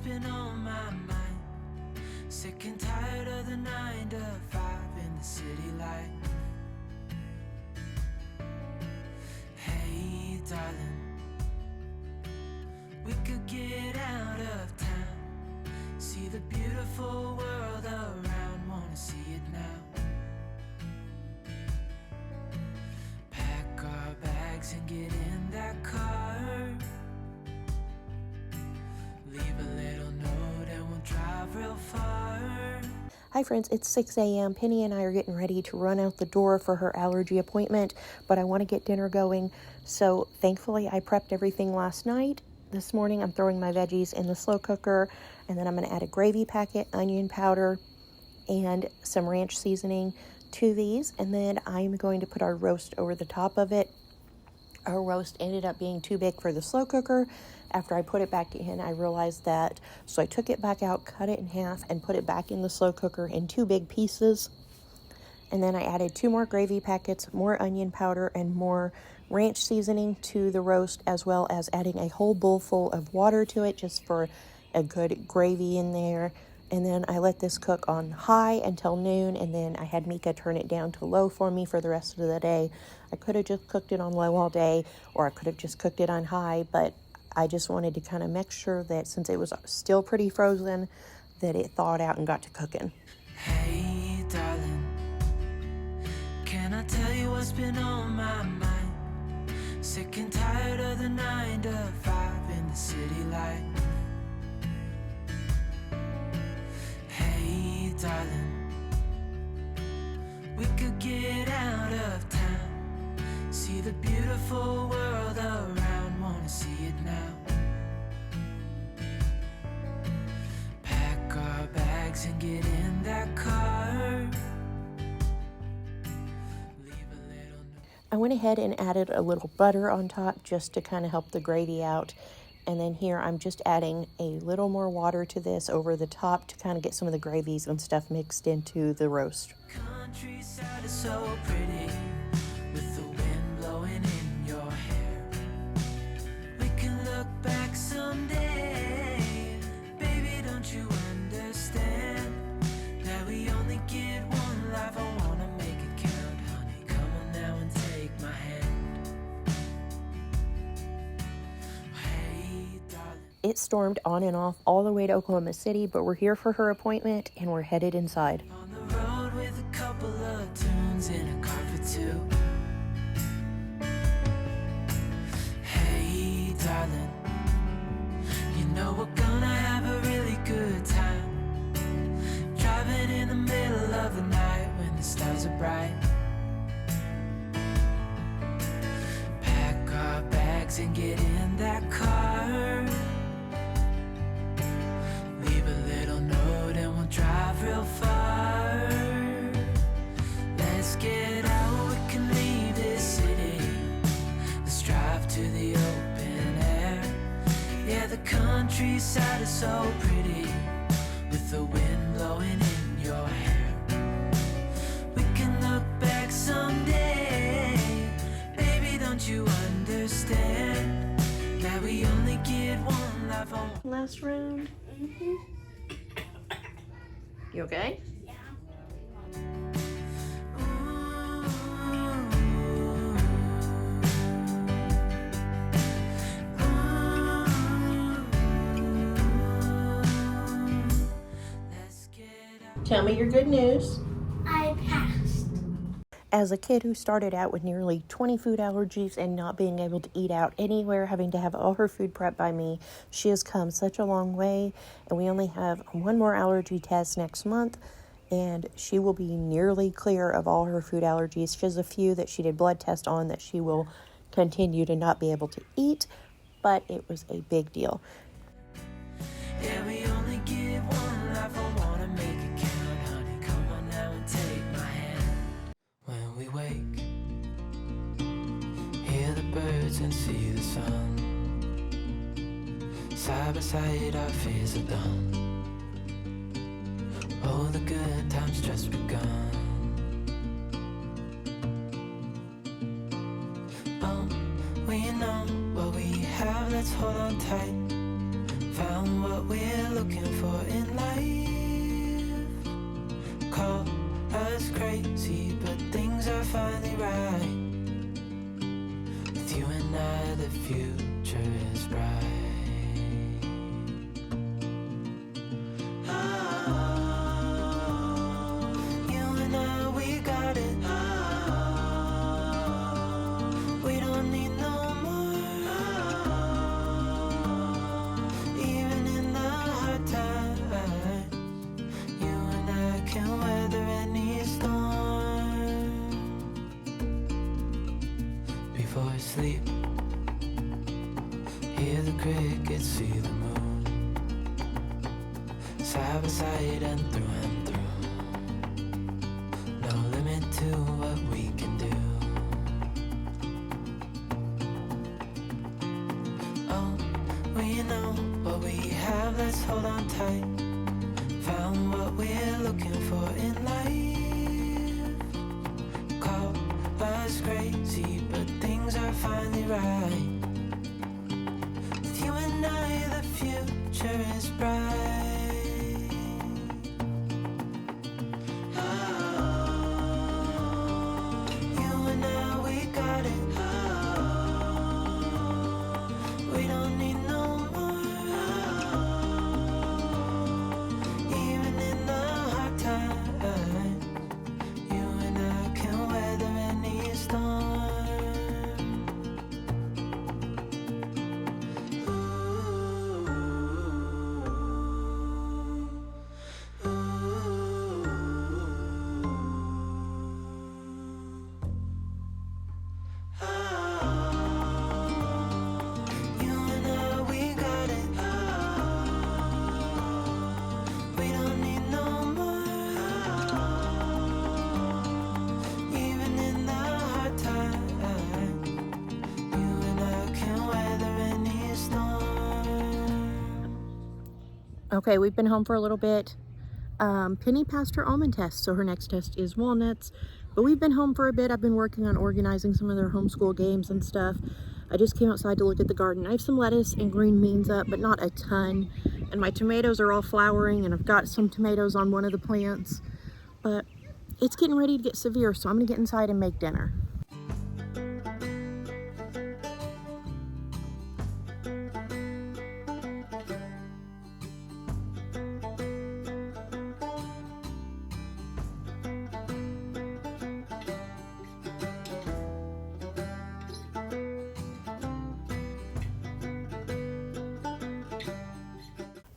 been on my mind. Sick and tired of the 9 to 5 in the city light. Hey darling, we could get out of town, see the beautiful world around, wanna see it now. Pack our bags and get in that car, leave a little note and we'll drive real far. Hi friends, it's 6 a.m. Penny and I are getting ready to run out the door for her allergy appointment, but I want to get dinner going. So thankfully I prepped everything last night. This morning I'm throwing my veggies in the slow cooker, and then I'm going to add a gravy packet, onion powder, and some ranch seasoning to these. And then I'm going to put our roast over the top of it. Our roast ended up being too big for the slow cooker. After I put it back in, I realized that. So I took it back out, cut it in half, and put it back in the slow cooker in 2 big pieces. And then I added 2 more gravy packets, more onion powder, and more ranch seasoning to the roast, as well as adding a whole bowl full of water to it just for a good gravy in there. And then I let this cook on high until noon, and then I had Meeker turn it down to low for me for the rest of the day. I could have just cooked it on low all day, or I could have just cooked it on high, but I just wanted to kind of make sure that since it was still pretty frozen, that it thawed out and got to cooking. Hey darling, can I tell you what's been on my mind? Sick and tired of the 9 to 5 in the city light. Hey darling, we could get out of town, see the beautiful world around, wanna see it now. Pack our bags and get in that car. I went ahead and added a little butter on top just to kind of help the gravy out. And then here I'm just adding a little more water to this over the top to kind of get some of the gravies and stuff mixed into the roast. Countryside is so pretty, with the wind blowing in your hair. We can look back someday, baby, don't you understand that we only get one life? I wanna make it count, honey, come on now and take my hand. Hey darling. It stormed on and off all the way to Oklahoma City, but we're here for her appointment and we're headed inside. On the road with a couple of tunes in a car for 2. Hey darling, you know we're gonna have a really good time, driving in the middle of the night when the stars are bright. Pack our bags and get in that car, leave a little note and we'll drive real far. Let's get out, we can leave this city, let's drive to the open air. Yeah, the countryside is so pretty, with the wind blowing in your hair. We can look back someday, baby, don't you understand that we only get one life on. Last round. You okay? Tell me your good news. I passed. As a kid who started out with nearly 20 food allergies and not being able to eat out anywhere, having to have all her food prepped by me, she has come such a long way. And we only have 1 more allergy test next month, and she will be nearly clear of all her food allergies. She has a few that she did blood test on that she will continue to not be able to eat, but it was a big deal. Yeah, we only get one life, I wanna make it count, honey, come on now and take my hand. When we wake, hear the birds and see the sun, side by side our fears are done, oh the good times just begun. Oh, we know what we have, let's hold on tight. Found what we're looking for in life. Call us crazy, but things are finally right. With you and I, the future is bright. Before I sleep, hear the crickets, see the moon, side by side and through. No limit to what we can do. Oh, we know what we have, let's hold on tight. Found what we're looking for in life. Call us crazy, but things are finally right. With you and I, the future is bright. Okay, we've been home for a little bit. Penny passed her almond test, so her next test is walnuts. But we've been home for a bit. I've been working on organizing some of their homeschool games and stuff. I just came outside to look at the garden. I have some lettuce and green beans up, but not a ton. And my tomatoes are all flowering, and I've got some tomatoes on one of the plants. But it's getting ready to get severe, so I'm gonna get inside and make dinner.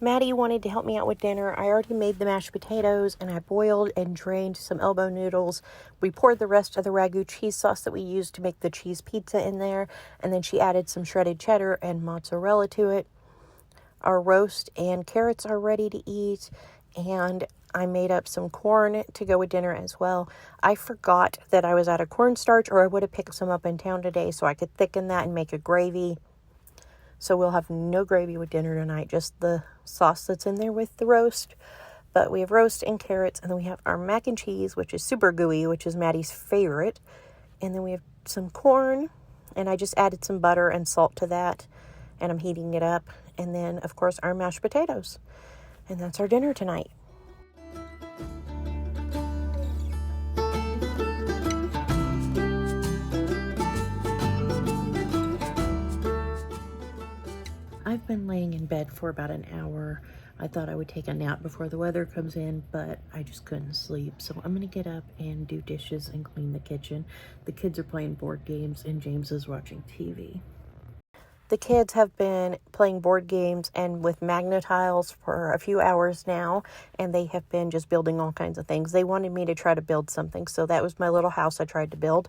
Maddie wanted to help me out with dinner. I already made the mashed potatoes, and I boiled and drained some elbow noodles. We poured the rest of the ragu cheese sauce that we used to make the cheese pizza in there, and then she added some shredded cheddar and mozzarella to it. Our roast and carrots are ready to eat, and I made up some corn to go with dinner as well. I forgot that I was out of cornstarch, or I would have picked some up in town today so I could thicken that and make a gravy. So we'll have no gravy with dinner tonight, just the sauce that's in there with the roast. But we have roast and carrots, and then we have our mac and cheese, which is super gooey, which is Maddie's favorite. And then we have some corn, and I just added some butter and salt to that, and I'm heating it up. And then, of course, our mashed potatoes. And that's our dinner tonight. I've been laying in bed for about an hour. I thought I would take a nap before the weather comes in, but I just couldn't sleep. So I'm going to get up and do dishes and clean the kitchen. The kids are playing board games, and James is watching TV. The kids have been playing board games and with magnetiles for a few hours now, and they have been just building all kinds of things. They wanted me to try to build something, so that was my little house I tried to build.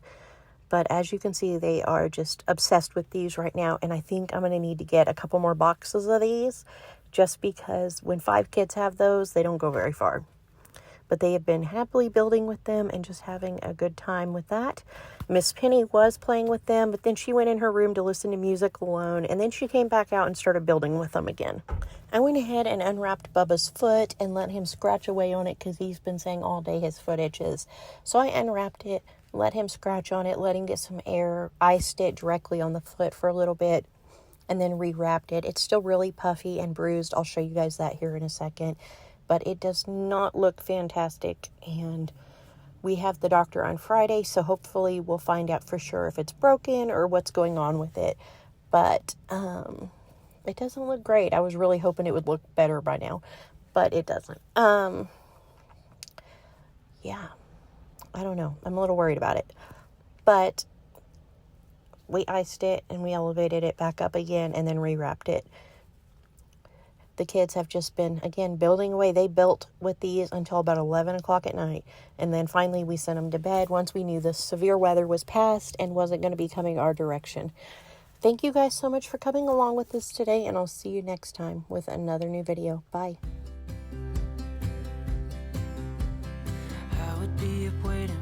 But as you can see, they are just obsessed with these right now. And I think I'm going to need to get a couple more boxes of these, just because when 5 kids have those, they don't go very far. But they have been happily building with them and just having a good time with that. Miss Penny was playing with them, but then she went in her room to listen to music alone. And then she came back out and started building with them again. I went ahead and unwrapped Bubba's foot and let him scratch away on it because he's been saying all day his foot itches. So I unwrapped it, let him scratch on it, let him get some air, iced it directly on the foot for a little bit, and then rewrapped it. It's still really puffy and bruised. I'll show you guys that here in a second, but it does not look fantastic. And we have the doctor on Friday, so hopefully we'll find out for sure if it's broken or what's going on with it. But it doesn't look great. I was really hoping it would look better by now, but it doesn't. Yeah, I don't know. I'm a little worried about it. But we iced it and we elevated it back up again and then rewrapped it. The kids have just been, again, building away. They built with these until about 11 o'clock at night. And then finally we sent them to bed once we knew the severe weather was past and wasn't going to be coming our direction. Thank you guys so much for coming along with us today, and I'll see you next time with another new video. Bye. I would be up waiting